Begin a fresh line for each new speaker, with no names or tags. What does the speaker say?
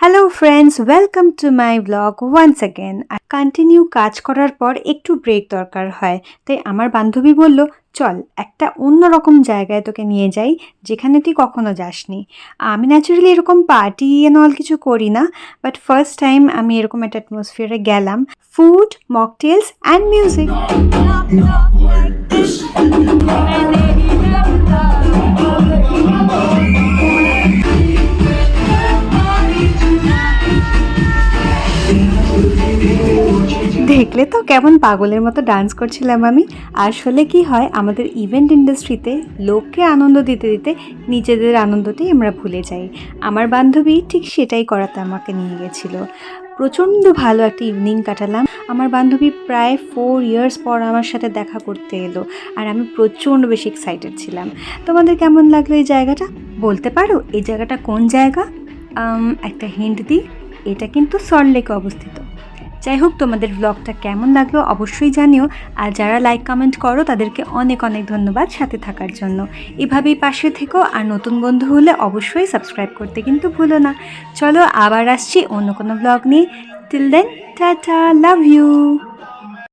Hello friends, welcome to my blog once again. Continue কাজ করার পর একটু ব্রেক দরকার হয়, তাই আমার বান্ধবী বলল চল একটা অন্যরকম জায়গায় তোকে নিয়ে যাই যেখানে তুই কখনো যাসনি। আমি ন্যাচারালি এরকম পার্টি অ্যান্ড অল কিছু করি না, বাট ফার্স্ট টাইম আমি এরকম একটা অ্যাটমসফিয়ারে গেলাম। Food, mocktails and music. দেখলে তো কেমন পাগলের মতো ডান্স করছিলাম আমি। আসলে কি হয়, আমাদের ইভেন্ট ইন্ডাস্ট্রিতে লোককে আনন্দ দিতে দিতে নিজেদের আনন্দটাই আমরা ভুলে যাই। আমার বান্ধবী ঠিক সেটাই করাতে আমাকে নিয়ে গেছিলো। প্রচণ্ড ভালো একটা ইভিনিং কাটালাম। আমার বান্ধবী প্রায় 4 ইয়ার্স পর আমার সাথে দেখা করতে এলো, আর আমি প্রচণ্ড বেশি এক্সাইটেড ছিলাম। তোমাদের কেমন লাগলো এই জায়গাটা? বলতে পারো এই জায়গাটা কোন জায়গা? একটা হিন্ট দিই, এটা কিন্তু সল্টলেকে অবস্থিত। যাই হোক, তোমাদের ব্লগটা কেমন লাগলো অবশ্যই জানিও। আর যারা লাইক কমেন্ট করো তাদেরকে অনেক অনেক ধন্যবাদ সাথে থাকার জন্য। এভাবেই পাশে থেকো, আর নতুন বন্ধু হলে অবশ্যই সাবস্ক্রাইব করতে কিন্তু ভুলো না। চলো আবার আসছি অন্য কোনো ব্লগ নিয়ে। Till then, tata, love you.